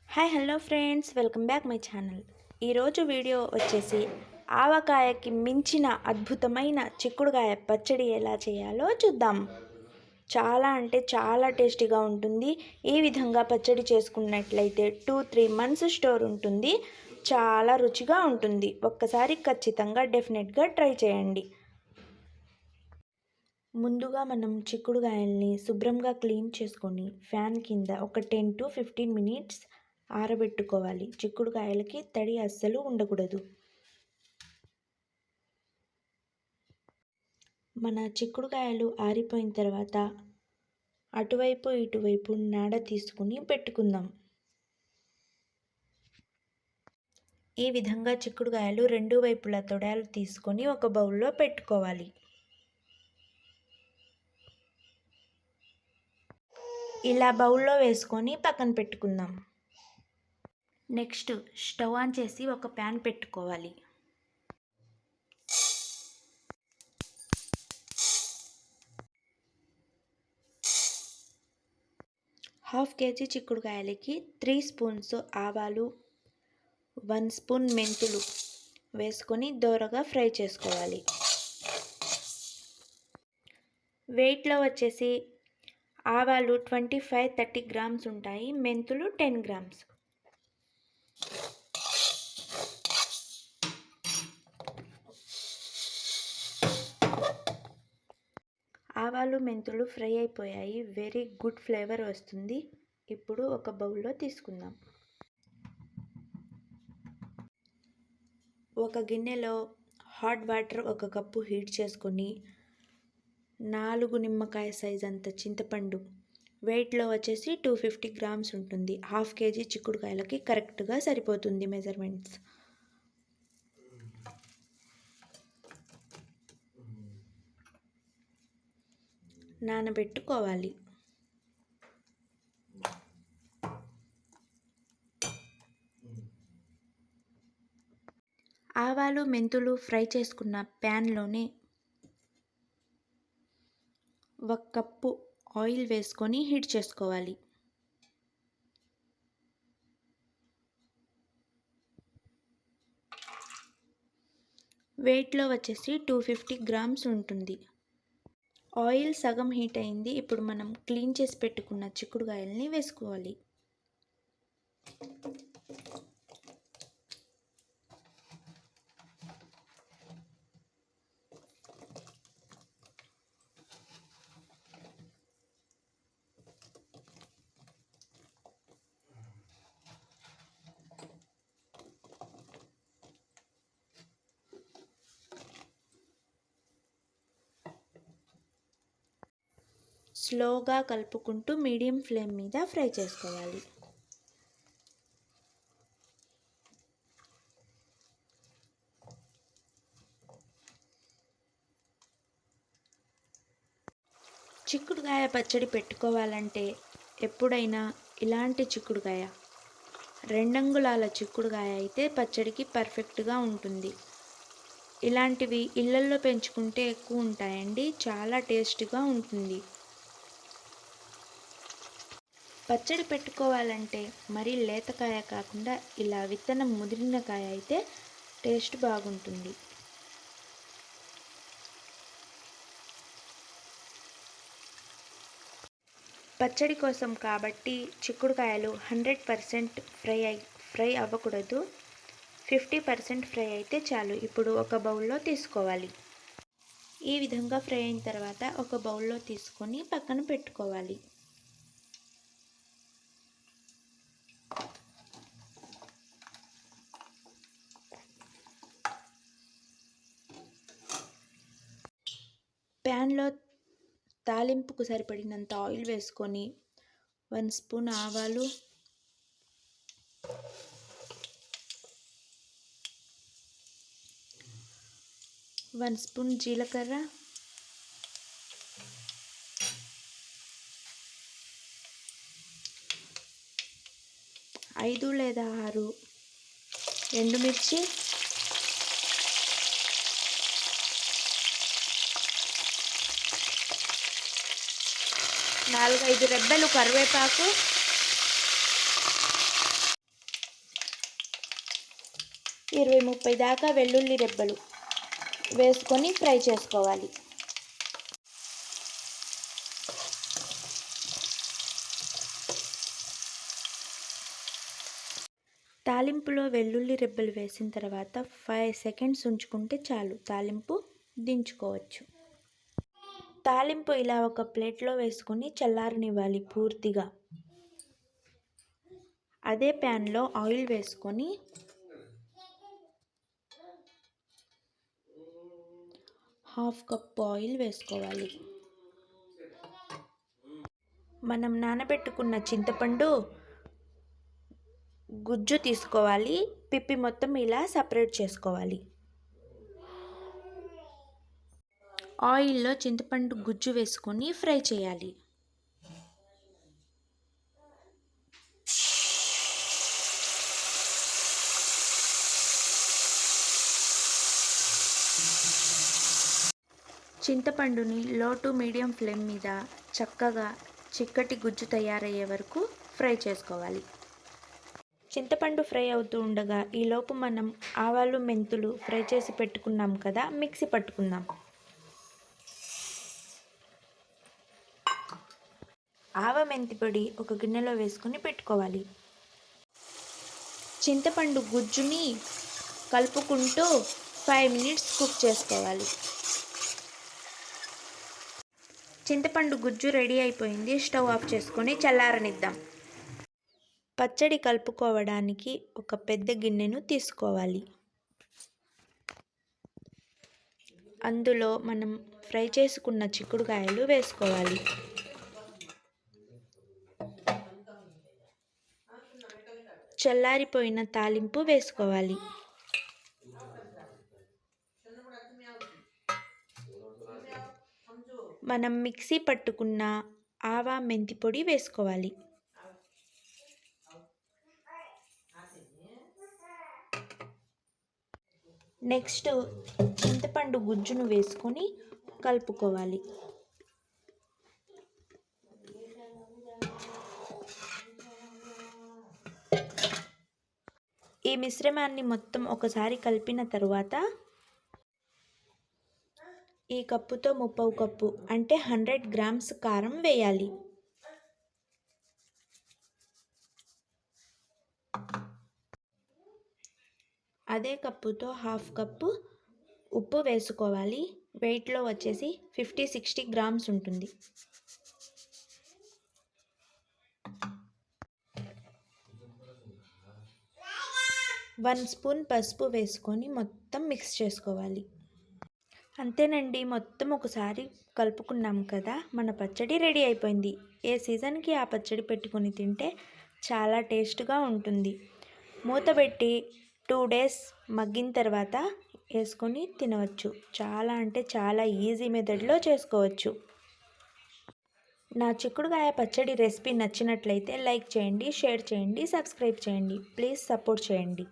Hi hello friends, welcome back my channel. ఈరోజు video వచ్చేసి ఆవకాయకి మించిన అద్భుతమైన చిక్కుడుకాయ పచ్చడి ఎలా చేయాలో చూద్దాం. చాలా అంటే చాలా టేస్టీగా ఉంటుంది. ఈ విధంగా పచ్చడి చేసుకున్నట్లయితే 2-3 మంత్స్ స్టోర్ ఉంటుంది. చాలా రుచిగా ఉంటుంది. ఒక్కసారి ఖచ్చితంగా డెఫినెట్గా ట్రై చేయండి. ముందుగా మనం చిక్కుడుకాయల్ని శుభ్రంగా క్లీన్ చేసుకొని ఫ్యాన్ కింద ఒక 10-15 మినిట్స్ ఆరబెట్టుకోవాలి. చిక్కుడుకాయలకి తడి అస్సలు ఉండకూడదు. మన చిక్కుడుకాయలు ఆరిపోయిన తర్వాత అటువైపు ఇటువైపు నాడ తీసుకుని పెట్టుకుందాం. ఈ విధంగా చిక్కుడుకాయలు రెండు వైపులా తొడాలు తీసుకొని ఒక బౌల్లో పెట్టుకోవాలి. ఇలా బౌల్లో వేసుకొని పక్కన పెట్టుకుందాం. నెక్స్ట్ స్టవ్ ఆన్ చేసి ఒక ప్యాన్ పెట్టుకోవాలి. హాఫ్ కేజీ చిక్కుడుకాయలకి 3 స్పూన్స్ ఆవాలు, 1 స్పూన్ మెంతులు వేసుకొని దోరగా ఫ్రై చేసుకోవాలి. వెయిట్లో వచ్చేసి ఆవాలు 25-30 గ్రామ్స్ ఉంటాయి, మెంతులు 10 గ్రామ్స్. ఆవాలు మెంతులు ఫ్రై అయిపోయాయి. వెరీ గుడ్ ఫ్లేవర్ వస్తుంది. ఇప్పుడు ఒక బౌల్లో తీసుకుందాం. ఒక గిన్నెలో హాట్ వాటర్ 1 కప్పు హీట్ చేసుకొని 4 నిమ్మకాయ సైజ్ అంత చింతపండు, వెయిట్లో వచ్చేసి 250 గ్రామ్స్ ఉంటుంది. హాఫ్ కేజీ చిక్కుడుకాయలకి కరెక్ట్గా సరిపోతుంది మెజర్మెంట్స్. నానబెట్టుకోవాలి. ఆవాలు మెంతులు ఫ్రై చేసుకున్న ప్యాన్లోనే 1 కప్పు ఆయిల్ వేసుకొని హీట్ చేసుకోవాలి. వెయిట్లో వచ్చేసి 250 గ్రామ్స్ ఉంటుంది. ఆయిల్ సగం హీట్ అయింది. ఇప్పుడు మనం క్లీన్ చేసి పెట్టుకున్న చిక్కుడుకాయల్ని వేసుకోవాలి. స్లోగా కలుపుకుంటూ మీడియం ఫ్లేమ్ మీద ఫ్రై చేసుకోవాలి. చిక్కుడుకాయ పచ్చడి పెట్టుకోవాలంటే ఎప్పుడైనా ఇలాంటి చిక్కుడుకాయ, 2 అంగుళాల చిక్కుడుకాయ అయితే పచ్చడికి పర్ఫెక్ట్గా ఉంటుంది. ఇలాంటివి ఇళ్ళల్లో పెంచుకుంటే ఎక్కువ ఉంటాయండి. చాలా టేస్ట్గా ఉంటుంది. పచ్చడి పెట్టుకోవాలంటే మరీ లేతకాయ కాకుండా ఇలా విత్తనం ముదిరిన కాయ అయితే టేస్ట్ బాగుంటుంది. పచ్చడి కోసం కాబట్టి చిక్కుడుకాయలు 100% ఫ్రై అవ్వకూడదు. 50% ఫ్రై అయితే చాలు. ఇప్పుడు ఒక బౌల్లో తీసుకోవాలి. ఈ విధంగా ఫ్రై అయిన తర్వాత ఒక బౌల్లో తీసుకొని పక్కన పెట్టుకోవాలి. ప్యాన్లో తాలింపుకు సరిపడినంత ఆయిల్ వేసుకొని 1 స్పూన్ ఆవాలు, 1 స్పూన్ జీలకర్ర, 5 లేదా 6 ఎండుమిర్చి, 4-5 రెబ్బలు కరివేపాకు, 20-30 దాకా వెల్లుల్లి రెబ్బలు వేసుకొని ఫ్రై చేసుకోవాలి. తాలింపులో వెల్లుల్లి రెబ్బలు వేసిన తర్వాత 5 సెకండ్స్ ఉంచుకుంటే చాలు, తాలింపు దించుకోవచ్చు. తాలింపు ఇలా ఒక ప్లేట్లో వేసుకొని చల్లారనివ్వాలి పూర్తిగా. అదే ప్యాన్లో ఆయిల్ వేసుకొని హాఫ్ కప్ ఆయిల్ వేసుకోవాలి. మనం నానబెట్టుకున్న చింతపండు గుజ్జు తీసుకోవాలి. పిప్పి మొత్తం ఇలా సపరేట్ చేసుకోవాలి. ఆయిల్లో చింతపండు గుజ్జు వేసుకొని ఫ్రై చేయాలి. చింతపండుని లో టు మీడియం ఫ్లేమ్ మీద చక్కగా చిక్కటి గుజ్జు తయారయ్యే వరకు ఫ్రై చేసుకోవాలి. చింతపండు ఫ్రై అవుతూ ఉండగా ఈలోపు మనం ఆవాలు మెంతులు ఫ్రై చేసి పెట్టుకున్నాం కదా, మిక్సీ పట్టుకుందాం. ఆవ మెంతి పొడి ఒక గిన్నెలో వేసుకొని పెట్టుకోవాలి. చింతపండు గుజ్జుని కలుపుకుంటూ 5 మినిట్స్ కుక్ చేసుకోవాలి. చింతపండు గుజ్జు రెడీ అయిపోయింది. స్టవ్ ఆఫ్ చేసుకొని చల్లారనిద్దాం. పచ్చడి కలుపుకోవడానికి ఒక పెద్ద గిన్నెను తీసుకోవాలి. అందులో మనం ఫ్రై చేసుకున్న చిక్కుడుకాయలు వేసుకోవాలి. చల్లారిపోయిన తాలింపు వేసుకోవాలి. మనం మిక్సీ పట్టుకున్న ఆవా మెంతి పొడి వేసుకోవాలి. నెక్స్ట్ చింతపండు గుజ్జును వేసుకొని కలుపుకోవాలి. ఈ మిశ్రమాన్ని మొత్తం ఒకసారి కలిపిన తరువాత ఈ కప్పుతో 3/4 కప్పు అంటే 100 గ్రామ్స్ కారం వేయాలి. అదే కప్పుతో హాఫ్ కప్పు ఉప్పు వేసుకోవాలి. వెయిట్లో వచ్చేసి 50-60 గ్రామ్స్ ఉంటుంది. 1 స్పూన్ పసుపు వేసుకొని మొత్తం మిక్స్ చేసుకోవాలి. అంతేనండి, మొత్తం ఒకసారి కలుపుకున్నాం కదా, మన పచ్చడి రెడీ అయిపోయింది. ఏ సీజన్కి ఆ పచ్చడి పెట్టుకొని తింటే చాలా టేస్ట్గా ఉంటుంది. మూతబెట్టి 2 డేస్ మగ్గిన తర్వాత వేసుకొని తినవచ్చు. చాలా అంటే చాలా ఈజీ మెథడ్లో చేసుకోవచ్చు. నా చిక్కుడుకాయ పచ్చడి రెసిపీ నచ్చినట్లయితే లైక్ చేయండి, షేర్ చేయండి, సబ్స్క్రైబ్ చేయండి. ప్లీజ్ సపోర్ట్ చేయండి.